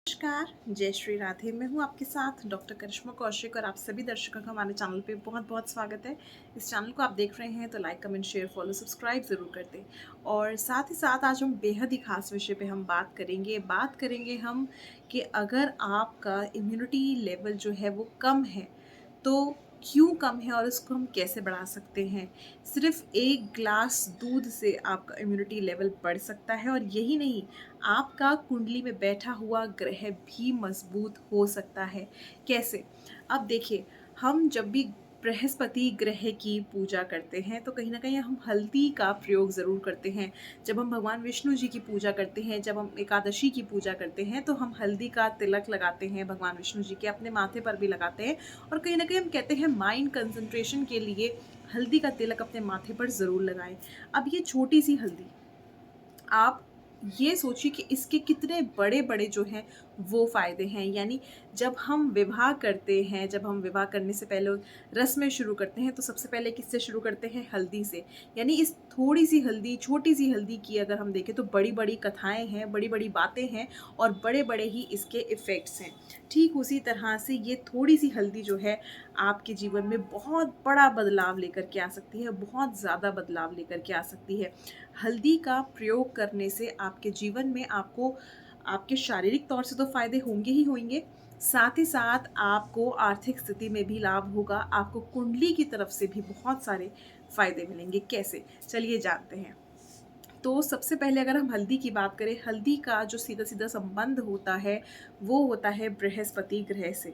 नमस्कार, जय श्री राधे। मैं हूँ आपके साथ डॉक्टर करिश्मा कौशिक और आप सभी दर्शकों का हमारे चैनल पे बहुत बहुत स्वागत है। इस चैनल को आप देख रहे हैं तो like, comment, share, follow, subscribe ज़रूर कर दें। और साथ ही साथ आज हम बेहद ही खास विषय पे हम बात करेंगे हम कि अगर आपका इम्यूनिटी लेवल जो है वो कम है तो क्यों कम है और उसको हम कैसे बढ़ा सकते हैं। सिर्फ एक ग्लास दूध से आपका इम्यूनिटी लेवल बढ़ सकता है और यही नहीं, आपका कुंडली में बैठा हुआ ग्रह भी मजबूत हो सकता है। कैसे? अब देखिए, हम जब भी बृहस्पति ग्रह की पूजा करते हैं तो कहीं ना कहीं हम हल्दी का प्रयोग ज़रूर करते हैं। जब हम भगवान विष्णु जी की पूजा करते हैं, जब हम एकादशी की पूजा करते हैं तो हम हल्दी का तिलक लगाते हैं भगवान विष्णु जी के, अपने माथे पर भी लगाते हैं। और कहीं ना कहीं हम कहते हैं माइंड कंसंट्रेशन के लिए हल्दी का तिलक अपने माथे पर ज़रूर लगाएं। अब ये छोटी सी हल्दी, आप ये सोचिए कि इसके कितने बड़े-बड़े जो हैं वो फ़ायदे हैं। यानी जब हम विवाह करते हैं, जब हम विवाह करने से पहले रस्में शुरू करते हैं तो सबसे पहले किससे शुरू करते हैं? हल्दी से। यानी इस थोड़ी-सी हल्दी, छोटी-सी हल्दी की अगर हम देखें तो बड़ी-बड़ी कथाएँ हैं, बड़ी-बड़ी बातें हैं और बड़े-बड़े ही इसके इफ़ेक्ट्स हैं। ठीक उसी तरह से ये थोड़ी-सी हल्दी जो है आपके जीवन में बहुत बड़ा बदलाव लेकर के आ सकती है, बहुत ज़्यादा बदलाव लेकर के आ सकती है। हल्दी का प्रयोग करने से आपके जीवन में आपको आपके शारीरिक तौर से तो फ़ायदे होंगे ही होंगे, साथ ही साथ आपको आर्थिक स्थिति में भी लाभ होगा, आपको कुंडली की तरफ से भी बहुत सारे फ़ायदे मिलेंगे। कैसे? चलिए जानते हैं। तो सबसे पहले अगर हम हल्दी की बात करें, हल्दी का जो सीधा-सीधा संबंध होता है, वो होता है बृहस्पति ग्रह से।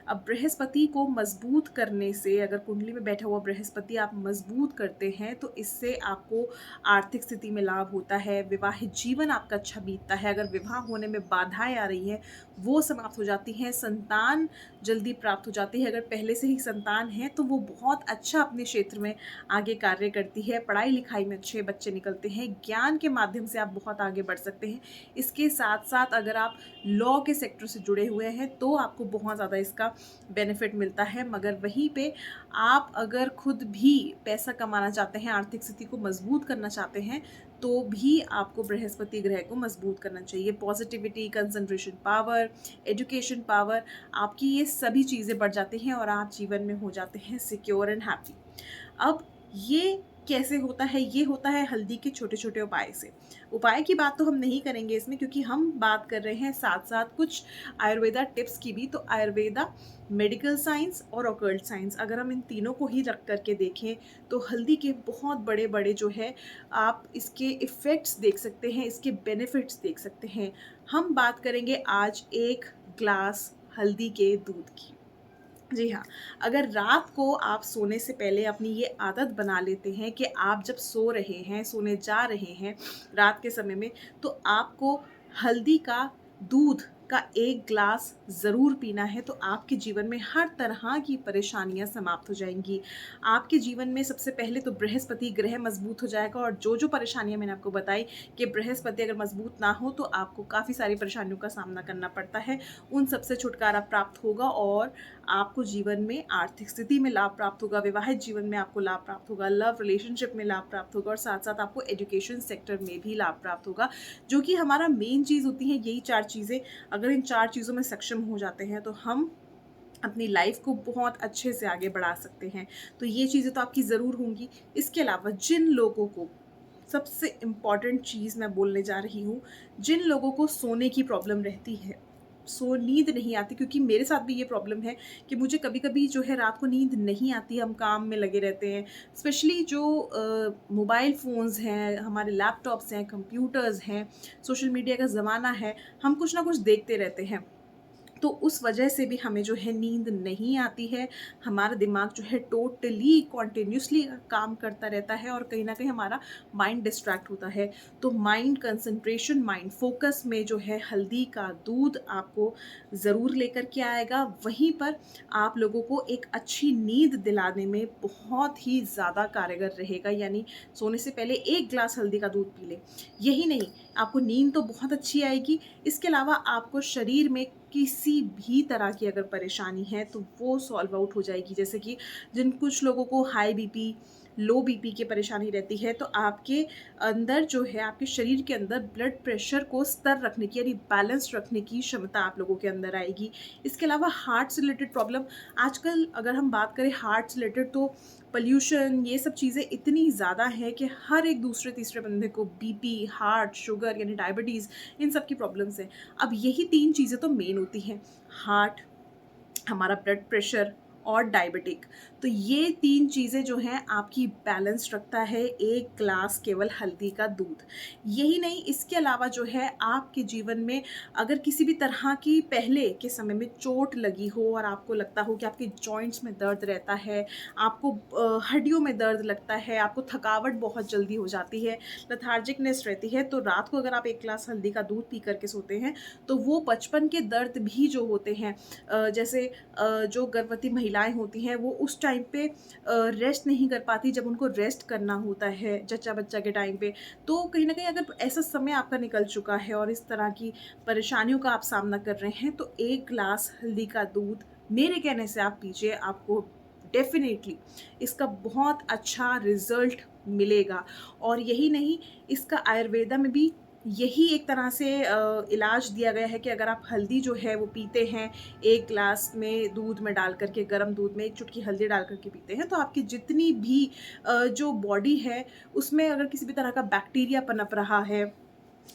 अब बृहस्पति को मज़बूत करने से, अगर कुंडली में बैठा हुआ बृहस्पति आप मज़बूत करते हैं, तो इससे आपको आर्थिक स्थिति में लाभ होता है, विवाहित जीवन आपका अच्छा बीतता है, अगर विवाह होने में बाधाएँ आ रही हैं, वो समाप्त हो जाती हैं, संतान जल्दी प्राप्त हो जाती है। अगर पहले से ही संतान है, तो वो बहुत अच्छा अपने क्षेत्र में आगे कार्य करती है, पढ़ाई-लिखाई में अच्छे बच्चे निकलते हैं, ज्ञान के माध्यम से आप बहुत आगे बढ़ सकते हैं। इसके साथ-साथ अगर आप लॉ के सेक्टर से जुड़े हुए हैं, तो आपको बहुत ज़्यादा इसका बेनिफिट मिलता है। मगर वहीं पे आप अगर खुद भी पैसा कमाना चाहते हैं, आर्थिक स्थिति को मजबूत करना चाहते हैं, तो भी आपको बृहस्पति ग्रह को मजबूत करना चाहिए। Positivity, concentration power, education power, आपकी ये सभी चीज़ें बढ़ जाती हैं और आप जीवन में हो जाते हैं सिक्योर एंड हैप्पी। अब ये कैसे होता है? ये होता है हल्दी के छोटे-छोटे उपाय से। उपाय की बात तो हम नहीं करेंगे इसमें, क्योंकि हम बात कर रहे हैं साथ-साथ कुछ आयुर्वेदा टिप्स की भी। तो आयुर्वेदा, मेडिकल साइंस और ऑकल्ट साइंस, अगर हम इन तीनों को ही रख कर के देखें तो हल्दी के बहुत बड़े-बड़े जो है आप इसके इफ़ेक्ट्स देख सकते हैं, इसके बेनिफिट्स देख सकते हैं। हम बात करेंगे आज 1 ग्लास हल्दी के दूध की। जी हाँ, अगर रात को आप सोने से पहले अपनी ये आदत बना लेते हैं कि आप जब सो रहे हैं, सोने जा रहे हैं रात के समय में, तो आपको हल्दी का दूध का 1 ग्लास ज़रूर पीना है, तो आपके जीवन में हर तरह की परेशानियाँ समाप्त हो जाएँगी। आपके जीवन में सबसे पहले तो बृहस्पति ग्रह मज़बूत हो जाएगा और जो-जो परेशानियाँ मैंने आपको बताई कि बृहस्पति अगर मज़बूत ना हो, तो आपको काफ़ी सारी परेशानियों का सामना करना पड़ता है। उन सब से छुटकारा प्राप्त होगा और आपको जीवन में आर्थिक स्थिति में लाभ प्राप्त होगा, विवाहित जीवन में आपको लाभ प्राप्त होगा, लव रिलेशनशिप में लाभ प्राप्त होगा और साथ-साथ आपको एजुकेशन सेक्टर में भी लाभ प्राप्त होगा, जो कि हमारा मेन चीज़ होती है। यही 4 चीज़ें, अगर इन 4 चीज़ों में सक्षम हो जाते हैं, तो हम अपनी लाइफ को बहुत अच्छे से आगे बढ़ा सकते हैं। तो ये चीज़ें तो आपकी ज़रूर होंगी। इसके अलावा जिन लोगों को, सबसे इम्पॉर्टेंट चीज़ मैं बोलने जा रही हूँ, जिन लोगों को सोने की प्रॉब्लम रहती है, नींद नहीं आती, क्योंकि मेरे साथ भी ये प्रॉब्लम है कि मुझे कभी-कभी जो है रात को नींद नहीं आती, हम काम में लगे रहते हैं। स्पेशली जो मोबाइल फ़ोन्स हैं, हमारे लैपटॉप्स हैं, कंप्यूटर्स हैं, सोशल मीडिया का ज़माना है, हम कुछ ना कुछ देखते रहते हैं। तो उस वजह से भी हमें जो है नींद नहीं आती है। हमारा दिमाग जो है टोटली कंटिन्यूअसली काम करता रहता है और कहीं न कहीं हमारा माइंड डिस्ट्रैक्ट होता है। तो माइंड कंसंट्रेशन, माइंड फ़ोकस में जो है हल्दी का दूध आपको ज़रूर लेकर के आएगा। वहीं पर आप लोगों को एक अच्छी नींद दिलाने में बहुत ही ज़्यादा कारगर रहेगा। यानी सोने से पहले 1 ग्लास हल्दी का दूध पी लें। यही नहीं, आपको नींद तो बहुत अच्छी आएगी, इसके अलावा आपको शरीर में किसी भी तरह की अगर परेशानी है तो वो सॉल्व आउट हो जाएगी। जैसे कि कुछ लोगों को हाई बीपी, लो बीपी की परेशानी रहती है, तो आपके अंदर जो है, आपके शरीर के अंदर ब्लड प्रेशर को स्तर रखने की यानी बैलेंस रखने की क्षमता आप लोगों के अंदर आएगी। इसके अलावा हार्ट से रिलेटेड प्रॉब्लम, आजकल अगर हम बात करें हार्ट से रिलेटेड, तो पॉल्यूशन ये सब चीज़ें इतनी ज़्यादा हैं कि हर एक दूसरे तीसरे बंदे को बीपी, हार्ट, शुगर यानी डायबिटीज़, इन सब की प्रॉब्लम्स हैं। अब यही 3 चीज़ें तो मेन होती हैं, हार्ट, हमारा ब्लड प्रेशर और डायबिटिक। तो ये 3 चीज़ें जो हैं आपकी बैलेंस रखता है एक ग्लास केवल हल्दी का दूध। यही नहीं, इसके अलावा जो है आपके जीवन में अगर किसी भी तरह की पहले के समय में चोट लगी हो और आपको लगता हो कि आपके जॉइंट्स में दर्द रहता है, आपको हड्डियों में दर्द लगता है, आपको थकावट बहुत जल्दी हो जाती है, लेथार्जिकनेस रहती है, तो रात को अगर आप 1 ग्लास हल्दी का दूध पी कर के सोते हैं, तो वो बचपन के दर्द भी जो होते हैं, जैसे जो गर्भवती महिलाएं होती हैं वो उस टाइम पे रेस्ट नहीं कर पाती जब उनको रेस्ट करना होता है जच्चा बच्चा के टाइम पे, तो कहीं ना कहीं अगर ऐसा समय आपका निकल चुका है और इस तरह की परेशानियों का आप सामना कर रहे हैं, तो 1 ग्लास हल्दी का दूध मेरे कहने से आप पीजिए, आपको डेफिनेटली इसका बहुत अच्छा रिजल्ट मिलेगा। और यही नहीं, इसका आयुर्वेदा में भी यही एक तरह से इलाज दिया गया है कि अगर आप हल्दी जो है वो पीते हैं, 1 ग्लास में दूध में डाल करके, गर्म दूध में 1 चुटकी हल्दी डाल करके पीते हैं, तो आपकी जितनी भी जो बॉडी है उसमें अगर किसी भी तरह का बैक्टीरिया पनप रहा है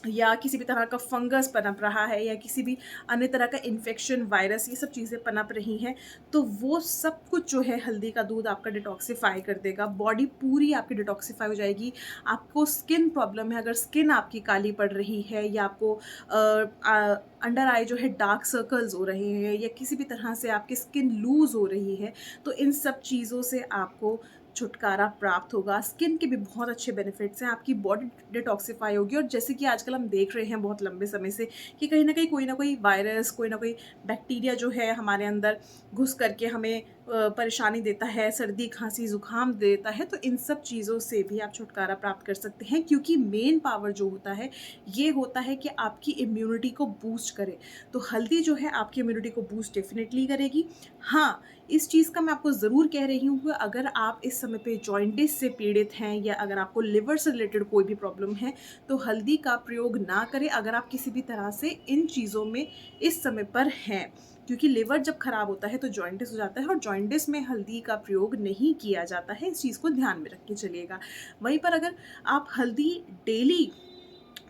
या किसी भी तरह का फंगस पनप रहा है या किसी भी अन्य तरह का इन्फेक्शन, वायरस, ये सब चीज़ें पनप रही हैं, तो वो सब कुछ जो है हल्दी का दूध आपका डिटॉक्सिफाई कर देगा। बॉडी पूरी आपकी डिटॉक्सिफाई हो जाएगी। आपको स्किन प्रॉब्लम है, अगर स्किन आपकी काली पड़ रही है या आपको अंडर आई जो है डार्क सर्कल्स हो रहे हैं या किसी भी तरह से आपकी स्किन लूज़ हो रही है, तो इन सब चीज़ों से आपको छुटकारा प्राप्त होगा। स्किन के भी बहुत अच्छे बेनिफिट्स हैं, आपकी बॉडी डिटॉक्सिफाई होगी। और जैसे कि आजकल हम देख रहे हैं बहुत लंबे समय से कि कहीं न कहीं कोई ना कोई वायरस, कोई ना कोई बैक्टीरिया जो है हमारे अंदर घुस करके हमें परेशानी देता है, सर्दी, खाँसी, ज़ुकाम देता है, तो इन सब चीज़ों से भी आप छुटकारा प्राप्त कर सकते हैं, क्योंकि मेन पावर जो होता है, ये होता है कि आपकी इम्यूनिटी को बूस्ट करे। तो हल्दी जो है आपकी इम्यूनिटी को बूस्ट डेफ़िनेटली करेगी। हाँ, इस चीज़ का मैं आपको ज़रूर कह रही हूँ कि अगर आप इस समय पे जॉन्डिस से पीड़ित हैं या अगर आपको लिवर से रिलेटेड कोई भी प्रॉब्लम है, तो हल्दी का प्रयोग ना करें अगर आप किसी भी तरह से इन चीज़ों में इस समय पर हैं। क्योंकि लिवर जब खराब होता है तो जॉन्डिस हो जाता है और जॉन्डिस में हल्दी का प्रयोग नहीं किया जाता है, इस चीज़ को ध्यान में रख के चलिएगा। वहीं पर अगर आप हल्दी डेली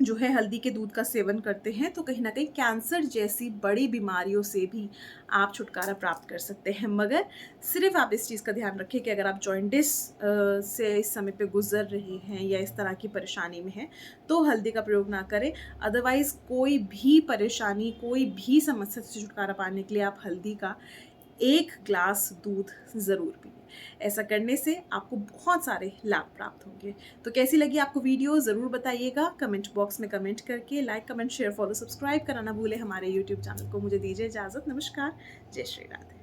जो है हल्दी के दूध का सेवन करते हैं, तो कहीं न कहीं कैंसर जैसी बड़ी बीमारियों से भी आप छुटकारा प्राप्त कर सकते हैं। मगर सिर्फ़ आप इस चीज़ का ध्यान रखें कि अगर आप जॉन्डिस से इस समय पे गुज़र रहे हैं या इस तरह की परेशानी में हैं, तो हल्दी का प्रयोग ना करें। अदरवाइज़ कोई भी परेशानी, कोई भी समस्या से छुटकारा पाने के लिए आप हल्दी का 1 ग्लास दूध ज़रूर पिएँ। ऐसा करने से आपको बहुत सारे लाभ प्राप्त होंगे। तो कैसी लगी आपको वीडियो ज़रूर बताइएगा, कमेंट बॉक्स में कमेंट करके। Like, comment, share, follow, subscribe करना ना भूलें हमारे यूट्यूब चैनल को। मुझे दीजिए इजाज़त। नमस्कार। जय श्री राधे।